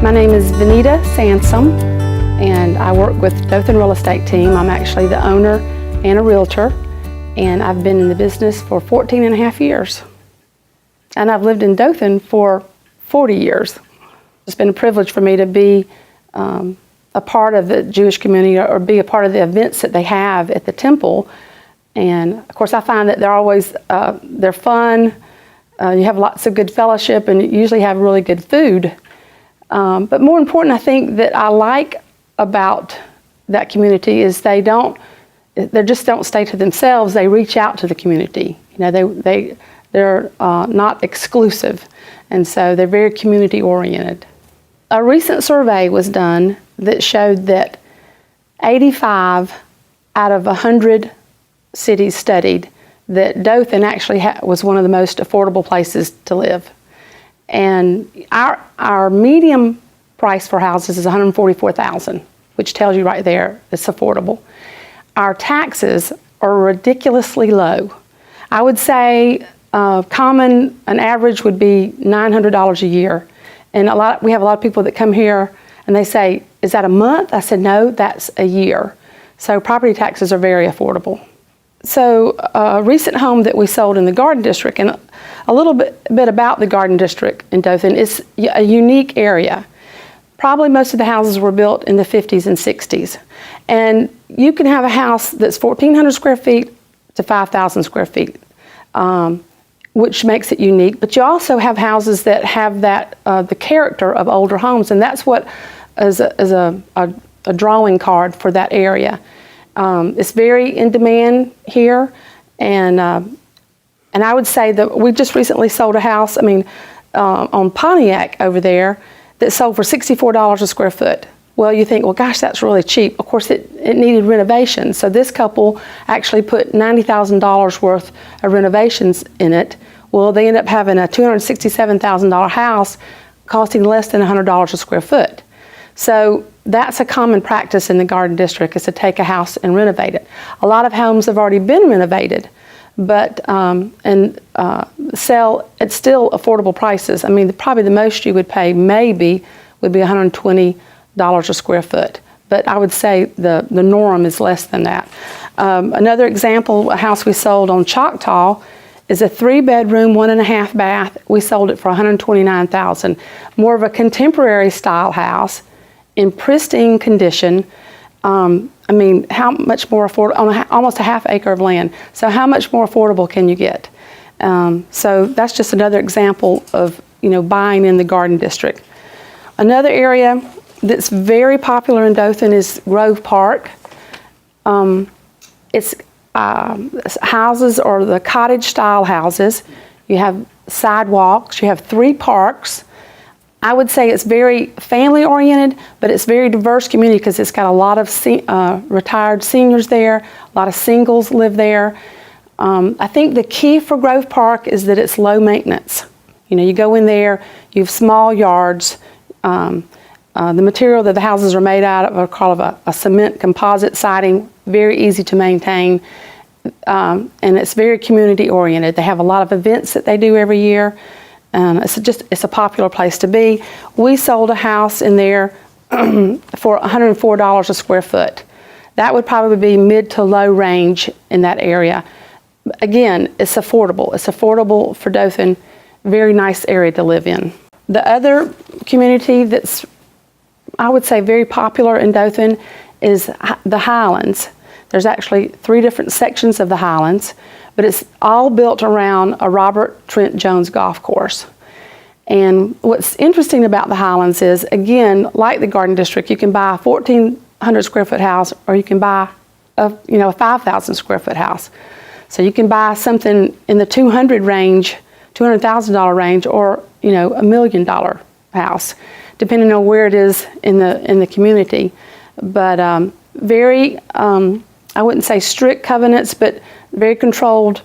My name is Vanita Sansom, and I work with Dothan Real Estate Team. I'm actually the owner and a realtor, and I've been in the business for 14 and a half years. And I've lived in Dothan for 40 years. It's been a privilege for me to be a part of the Jewish community or be a part of the events that they have at the temple. And of course, I find that they're always, they're fun. You have lots of good fellowship, and you usually have really good food. But more important, I think that I like about that community is they just don't stay to themselves. They reach out to the community. You know, they're not exclusive, and so they're very community oriented. A recent survey was done that showed that 85 out of 100 cities studied that Dothan actually was one of the most affordable places to live. And our medium price for houses is $144,000, which tells you right there it's affordable. Our taxes are ridiculously low. I would say an average would be $900 a year. And we have a lot of people that come here and they say, "Is that a month?" I said, "No, that's a year." So property taxes are very affordable. So a recent home that we sold in the Garden District, and a little bit about the Garden District in Dothan, is a unique area. Probably most of the houses were built in the 50s and 60s. And you can have a house that's 1,400 square feet to 5,000 square feet, which makes it unique. But you also have houses that have the character of older homes, and that's what is a drawing card for that area. It's very in demand here, and I would say that we just recently sold a house, on Pontiac over there, that sold for $64 a square foot. Well, you think, well, gosh, that's really cheap. Of course, it needed renovation. So this couple actually put $90,000 worth of renovations in it. Well, they end up having a $267,000 house costing less than $100 a square foot. So that's a common practice in the Garden District, is to take a house and renovate it. A lot of homes have already been renovated, but sell at still affordable prices. Probably the most you would pay maybe would be $120 a square foot, but I would say the norm is less than that. Another example, a house we sold on Choctaw, is a 3-bedroom, 1.5 bath. We sold it for $129,000. More of a contemporary style house in pristine condition. How much more affordable, on almost a half acre of land. So how much more affordable can you get? So that's just another example of, buying in the Garden District. Another area that's very popular in Dothan is Grove Park. It's houses, or the cottage style houses. You have sidewalks, you have 3 parks. I would say it's very family oriented, but it's very diverse community because it's got a lot of retired seniors there, a lot of singles live there. I think the key for Grove Park is that it's low maintenance. You go in there, you have small yards. The material that the houses are made out of are called a cement composite siding, very easy to maintain, and it's very community oriented. They have a lot of events that they do every year. It's a popular place to be. We sold a house in there for $104 a square foot. That would probably be mid to low range in that area. Again, it's affordable. It's affordable for Dothan. Very nice area to live in. The other community that's, I would say, very popular in Dothan is the Highlands. There's actually 3 different sections of the Highlands, but it's all built around a Robert Trent Jones golf course. And what's interesting about the Highlands is, again, like the Garden District, you can buy a 1,400 square foot house, or you can buy a 5,000 square foot house. So you can buy something in the $200,000 range, or a $1 million house, depending on where it is in the community. But very, I wouldn't say strict covenants, but very controlled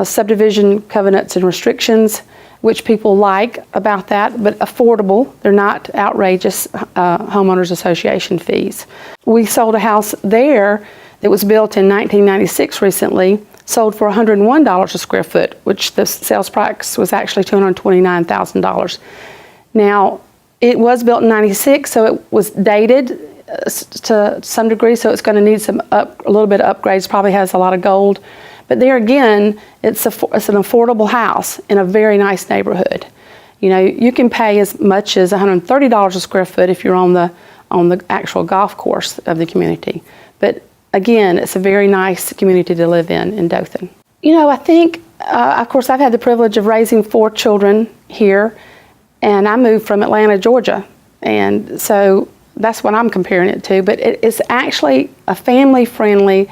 subdivision covenants and restrictions, which people like about that, but affordable. They're not outrageous homeowners association fees. We sold a house there that was built in 1996 recently, sold for $101 a square foot, which the sales price was actually $229,000. Now, It was built in '96, so it was dated to some degree, so it's going to need a little bit of upgrades. Probably has a lot of gold. But there again, it's an affordable house in a very nice neighborhood. You know, you can pay as much as $130 a square foot if you're on the actual golf course of the community. But again, it's a very nice community to live in Dothan. You know, I think, of course, I've had the privilege of raising 4 children here, and I moved from Atlanta, Georgia, and so that's what I'm comparing it to. But it's actually a family-friendly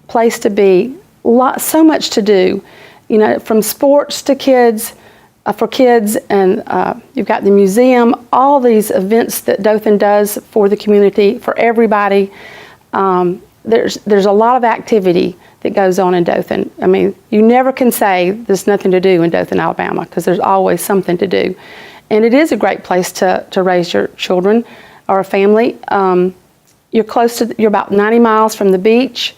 place to be. So much to do, you know, from sports to kids, for kids, and you've got the museum, all these events that Dothan does for the community, for everybody. There's a lot of activity that goes on in Dothan. I mean, you never can say there's nothing to do in Dothan, Alabama, because there's always something to do. And it is a great place to raise your children or a family. You're about 90 miles from the beach.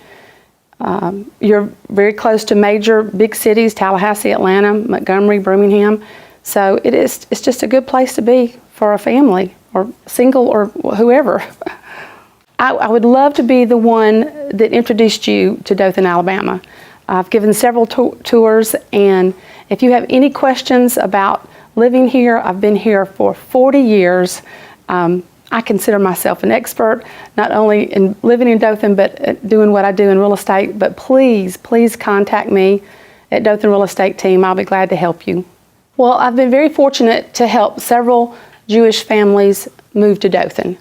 You're very close to major big cities, Tallahassee, Atlanta, Montgomery, Birmingham. So it's just a good place to be for a family or single or whoever. I would love to be the one that introduced you to Dothan, Alabama. I've given several tours, and if you have any questions about living here, I've been here for 40 years. I consider myself an expert, not only in living in Dothan, but doing what I do in real estate. But please, please contact me at Dothan Real Estate Team. I'll be glad to help you. Well, I've been very fortunate to help several Jewish families move to Dothan.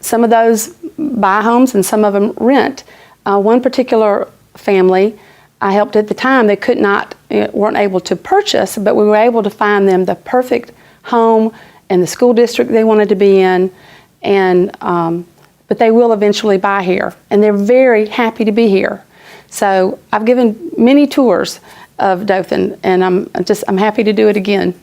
Some of those buy homes and some of them rent. One particular family I helped at the time, they weren't able to purchase, but we were able to find them the perfect home and the school district they wanted to be in, but they will eventually buy here, and they're very happy to be here. So I've given many tours of Dothan, and I'm happy to do it again.